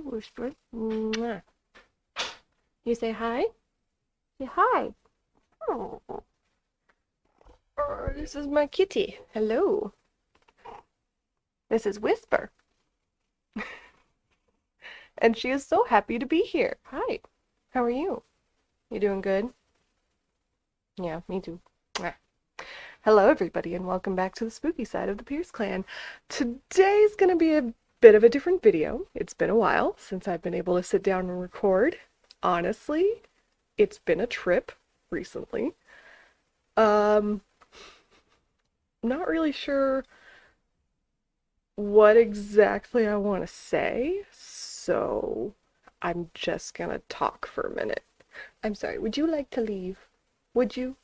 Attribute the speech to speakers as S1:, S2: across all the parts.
S1: Whisper. Mwah. You say hi? Say hi. Oh, this is my kitty. Hello. This is Whisper. And she is so happy to be here. Hi. How are you? You doing good? Yeah, me too. Mwah. Hello, everybody, and welcome back to the spooky side of the Pierce clan. Today's gonna be a bit of a different video. It's been a while since I've been able to sit down and record. Honestly, it's been a trip recently. Um, not really sure what exactly I want to say, so I'm just gonna talk for a minute. I'm sorry, would you like to leave? Would you?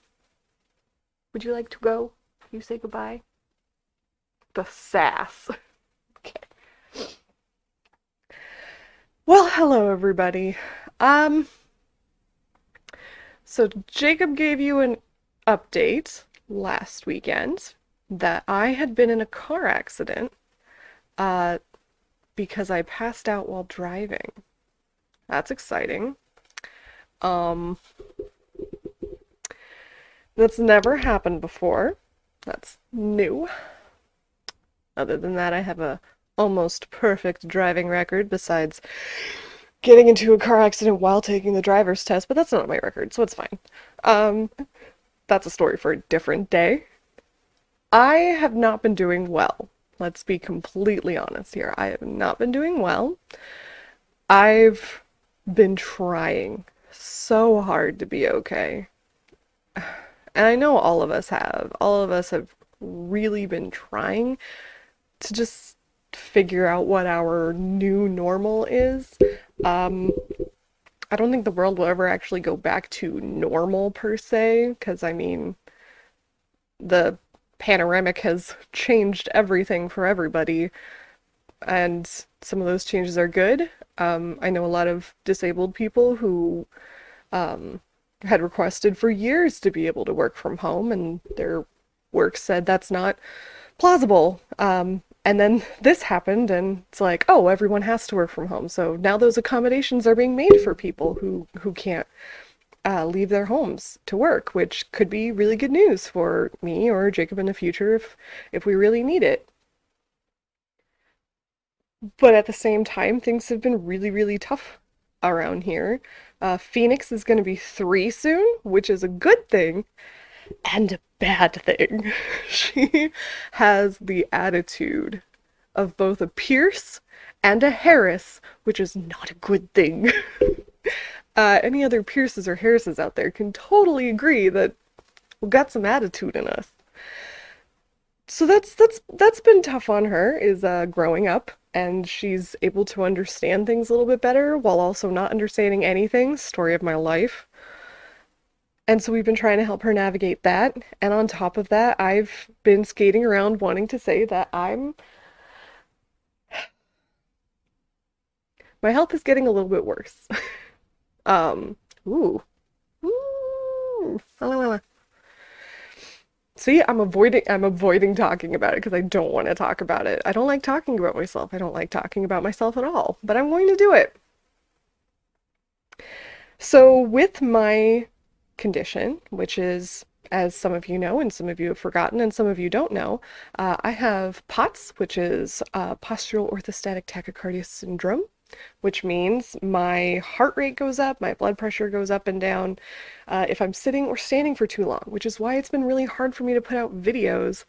S1: Would you like to go? You say goodbye? The sass. Okay. Well, hello everybody. So Jacob gave you an update last weekend that I had been in a car accident uh, because I passed out while driving. That's exciting. Um, that's never happened before. That's new. Other than that, I have a almost perfect driving record besides getting into a car accident while taking the driver's test, but that's not my record, so it's fine. Um, that's a story for a different day. I have not been doing well. Let's be completely honest here. I have not been doing well. I've been trying so hard to be okay. And I know all of us have. All of us have really been trying to just figure out what our new normal is. Um, I don't think the world will ever actually go back to normal per se, because I mean, the panoramic has changed everything for everybody, and some of those changes are good. I know a lot of disabled people who had requested for years to be able to work from home, and their work said that's not plausible. And then this happened, and it's like, oh, everyone has to work from home. So now those accommodations are being made for people who can't leave their homes to work, which could be really good news for me or Jacob in the future if we really need it. But at the same time, things have been really, really tough around here. Phoenix is going to be 3 soon, which is a good thing and a bad thing. She has the attitude of both a Pierce and a Harris, which is not a good thing. Any other Pierces or Harrises out there can totally agree that we've got some attitude in us. So that's been tough on her, is growing up, and she's able to understand things a little bit better while also not understanding anything. Story of my life. And so we've been trying to help her navigate that. And on top of that, I've been skating around wanting to say that my health is getting a little bit worse. Um, ooh. Ooh. La, la, la, la. See, I'm avoiding talking about it because I don't want to talk about it. I don't like talking about myself. I don't like talking about myself at all, but I'm going to do it. So with my condition, which is, as some of you know, and some of you have forgotten, and some of you don't know, I have POTS, which is postural orthostatic tachycardia syndrome, which means my heart rate goes up, my blood pressure goes up and down if I'm sitting or standing for too long, which is why it's been really hard for me to put out videos,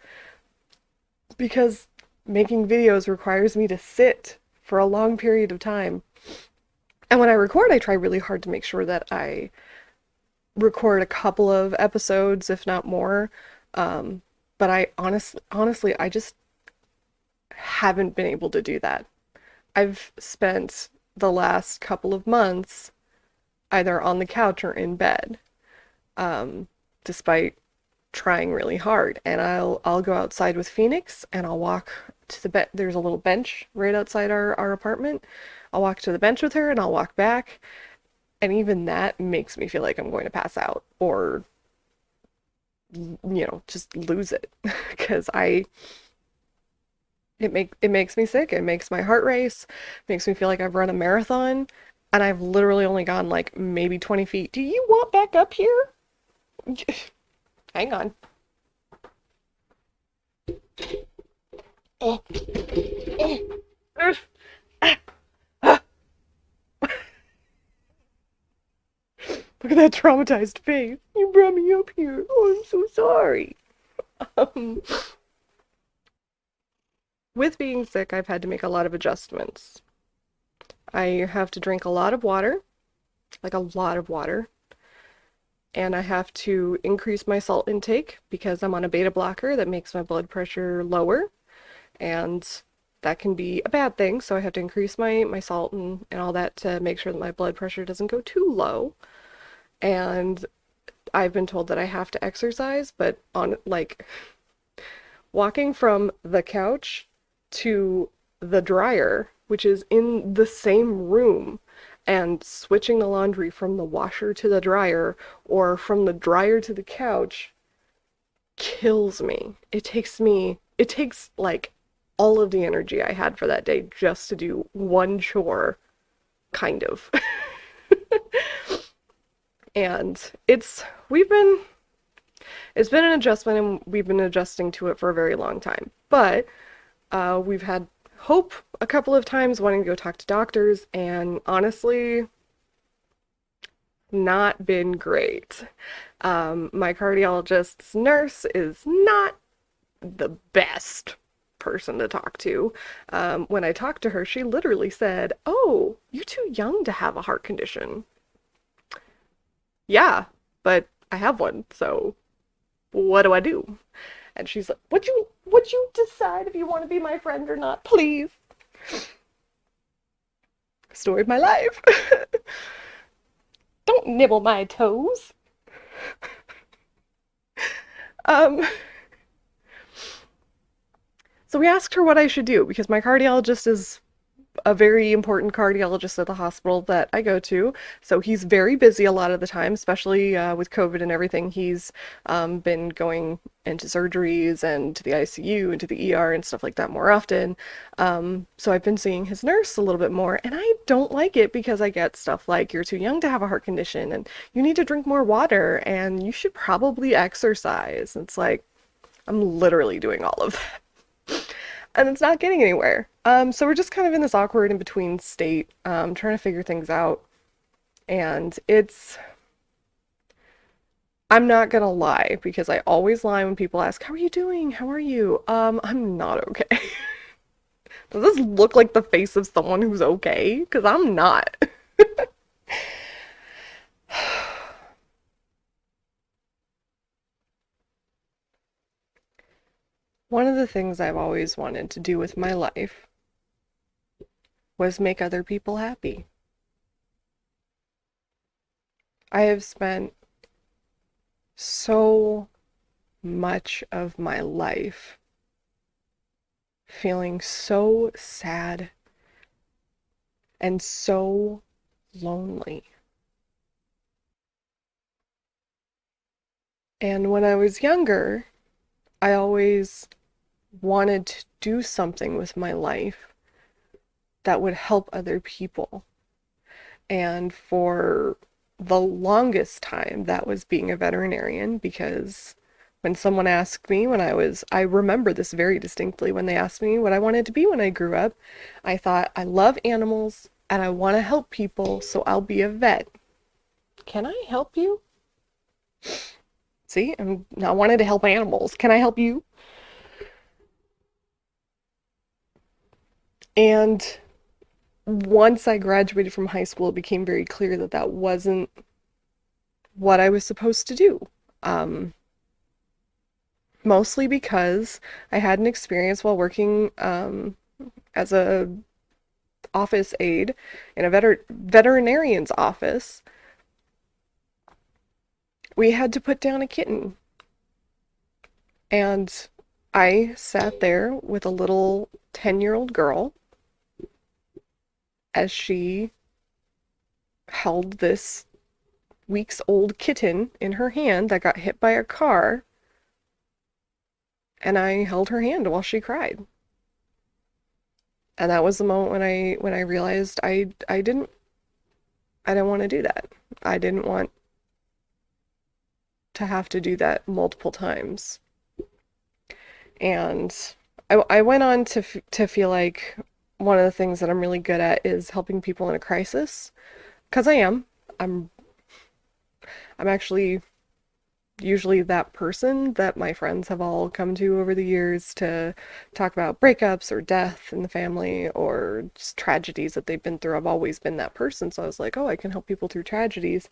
S1: because making videos requires me to sit for a long period of time. And when I record, I try really hard to make sure that I record a couple of episodes, if not more. But I honestly, I just haven't been able to do that. I've spent the last couple of months either on the couch or in bed, despite trying really hard. And I'll go outside with Phoenix and I'll walk to the bed. There's a little bench right outside our apartment. I'll walk to the bench with her and I'll walk back. And even that makes me feel like I'm going to pass out or, just lose it. Because It makes me sick. It makes my heart race. Makes me feel like I've run a marathon, and I've literally only gone like maybe 20 feet. Do you want back up here? Hang on. Look at that traumatized face. You brought me up here. Oh, I'm so sorry. Um, with being sick, I've had to make a lot of adjustments. I have to drink a lot of water, like a lot of water, and I have to increase my salt intake because I'm on a beta blocker that makes my blood pressure lower, and that can be a bad thing, so I have to increase my salt and all that to make sure that my blood pressure doesn't go too low. And I've been told that I have to exercise, but on like walking from the couch to the dryer, which is in the same room, and switching the laundry from the washer to the dryer or from the dryer to the couch kills me. It takes like all of the energy I had for that day just to do one chore, kind of. And it's been an adjustment and we've been adjusting to it for a very long time. But we've had hope a couple of times wanting to go talk to doctors, and honestly, not been great. My cardiologist's nurse is not the best person to talk to. When I talked to her, she literally said, "Oh, you're too young to have a heart condition." Yeah, but I have one, so what do I do? And she's like, would you decide if you want to be my friend or not, please? Story of my life. Don't nibble my toes. Um, so we asked her what I should do because my cardiologist is a very important cardiologist at the hospital that I go to. So he's very busy a lot of the time, especially with COVID and everything. He's been going into surgeries and to the ICU and to the ER and stuff like that more often. So I've been seeing his nurse a little bit more, and I don't like it because I get stuff like, you're too young to have a heart condition, and you need to drink more water, and you should probably exercise. It's like, I'm literally doing all of that and it's not getting anywhere. So we're just kind of in this awkward in between state, trying to figure things out. And I'm not gonna lie because I always lie when people ask, "How are you doing? How are you?" I'm not okay. Does this look like the face of someone who's okay? Because I'm not. One of the things I've always wanted to do with my life was make other people happy. I have spent so much of my life feeling so sad and so lonely. And when I was younger, I always wanted to do something with my life that would help other people. And for the longest time, that was being a veterinarian, because when someone asked me I remember this very distinctly, when they asked me what I wanted to be when I grew up, I thought, I love animals and I want to help people, so I'll be a vet. Can I help you? See, I wanted to help animals. Can I help you? And once I graduated from high school, it became very clear that that wasn't what I was supposed to do. Um, Mostly because I had an experience while working as a office aide in a veterinarian's office. We had to put down a kitten, and I sat there with a little 10-year-old girl as she held this weeks old kitten in her hand that got hit by a car, and I held her hand while she cried. And that was the moment when I realized I didn't want to do that. I didn't want to have to do that multiple times. And I went on to feel like one of the things that I'm really good at is helping people in a crisis, because I am. I'm I'm actually usually that person that my friends have all come to over the years to talk about breakups or death in the family or just tragedies that they've been through. I've always been that person. So I was like, oh, I can help people through tragedies.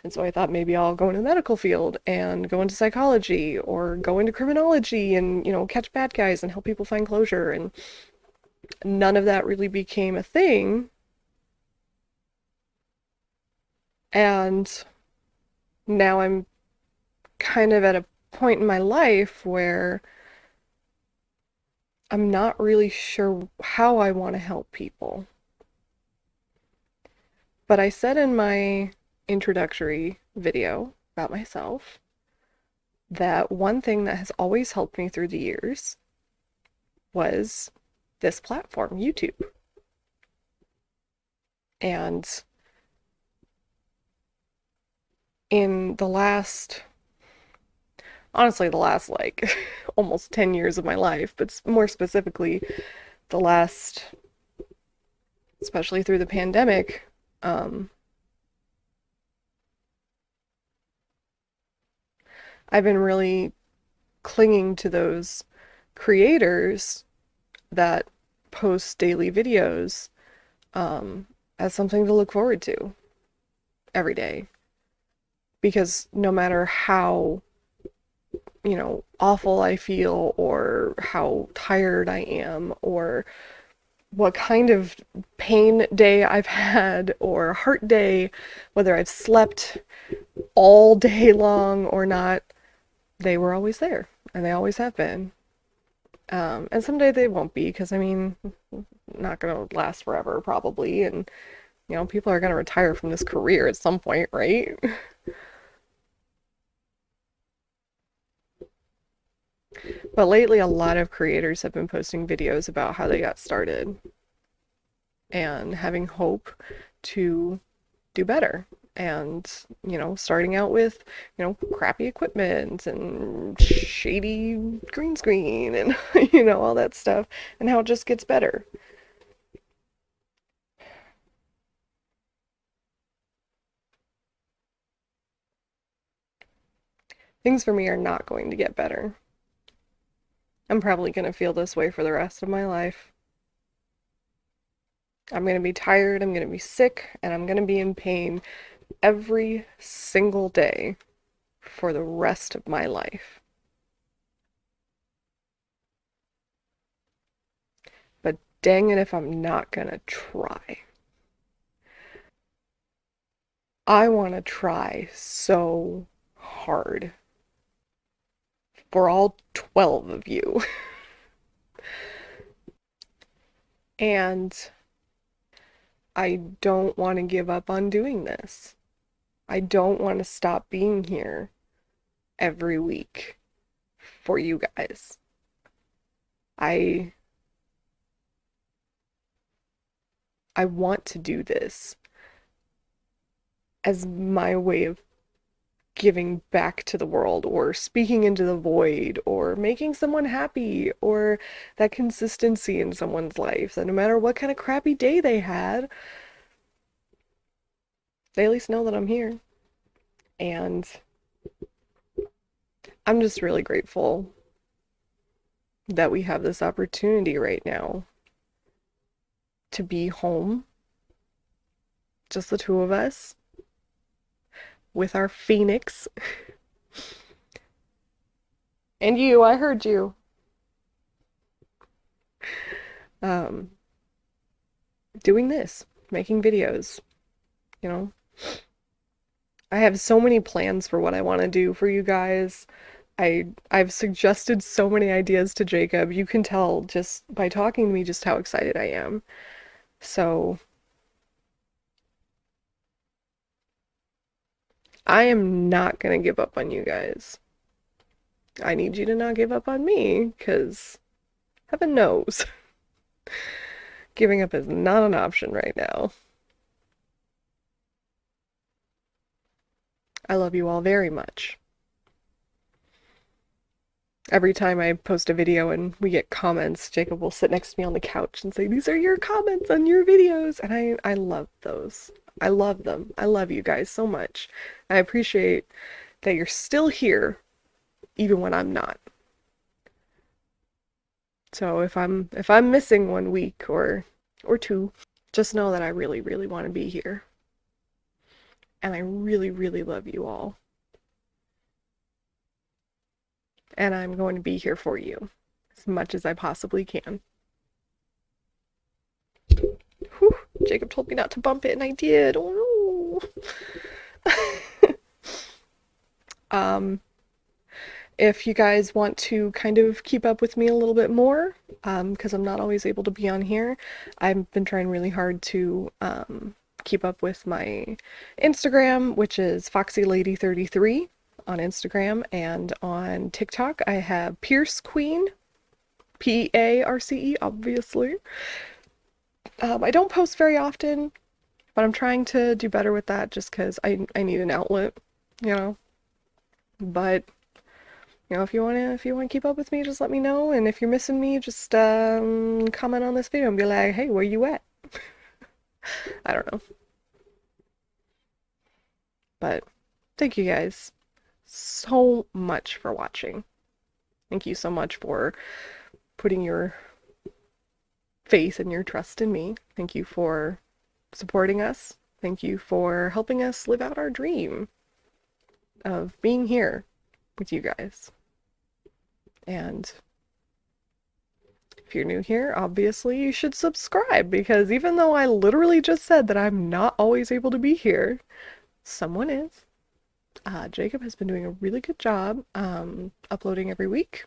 S1: And so I thought maybe I'll go into the medical field and go into psychology or go into criminology and, catch bad guys and help people find closure. And none of that really became a thing. And now I'm kind of at a point in my life where I'm not really sure how I want to help people. But I said in my introductory video about myself that one thing that has always helped me through the years was this platform, YouTube. And in honestly, the last like almost 10 years of my life, but more specifically, the last, especially through the pandemic, I've been really clinging to those creators that post daily videos as something to look forward to every day. Because no matter how, awful I feel or how tired I am or what kind of pain day I've had or heart day, whether I've slept all day long or not, they were always there and they always have been. And someday they won't be because, I mean, not going to last forever probably. And, people are going to retire from this career at some point, right? But lately, a lot of creators have been posting videos about how they got started and having hope to do better. And, starting out with, crappy equipment and shady green screen and, all that stuff, and how it just gets better. Things for me are not going to get better. I'm probably going to feel this way for the rest of my life. I'm going to be tired, I'm going to be sick, and I'm going to be in pain every single day for the rest of my life. But dang it if I'm not going to try. I want to try so hard for all 12 of you. And I don't want to give up on doing this. I don't want to stop being here every week for you guys. I I want to do this as my way of giving back to the world or speaking into the void or making someone happy or that consistency in someone's life that no matter what kind of crappy day they had, they at least know that I'm here. And I'm just really grateful that we have this opportunity right now to be home, just the two of us, with our phoenix. And you, I heard you. Um, Doing this, making videos, you know. I have so many plans for what I want to do for you guys. I've suggested so many ideas to Jacob. You can tell just by talking to me just how excited I am. So I am not gonna give up on you guys. I need you to not give up on me, because heaven knows. Giving up is not an option right now. I love you all very much. Every time I post a video and we get comments, Jacob will sit next to me on the couch and say, "These are your comments on your videos." And I love those. I love them. I love you guys so much. I appreciate that you're still here even when I'm not. So if I'm missing 1 week or two, just know that I really, really want to be here. And I really, really love you all. And I'm going to be here for you as much as I possibly can. Whew, Jacob told me not to bump it and I did. Oh no. If you guys want to kind of keep up with me a little bit more, because I'm not always able to be on here, I've been trying really hard to keep up with my Instagram, which is FoxyLady33 on Instagram, and on TikTok I have Pierce Queen, P-A-R-C-E, obviously. I don't post very often, but I'm trying to do better with that just because I need an outlet, you know. But you know, if you wanna keep up with me, just let me know. And if you're missing me, just comment on this video and be like, "Hey, where you at?" I don't know. But thank you guys so much for watching. Thank you so much for putting your faith and your trust in me. Thank you for supporting us. Thank you for helping us live out our dream of being here with you guys. And if you're new here, obviously you should subscribe, because even though I literally just said that I'm not always able to be here, someone is. Jacob has been doing a really good job uploading every week.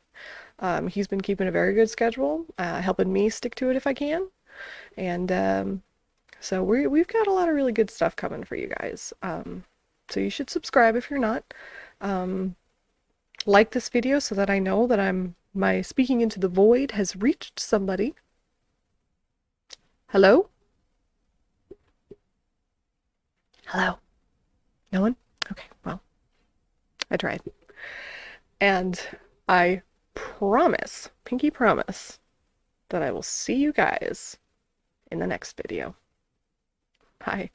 S1: He's been keeping a very good schedule, helping me stick to it if I can. And so we've got a lot of really good stuff coming for you guys. So you should subscribe if you're not. Like this video so that I know that my speaking into the void has reached somebody. Hello? Hello? No one? Okay, well, I tried. And I promise, pinky promise, that I will see you guys in the next video. Bye.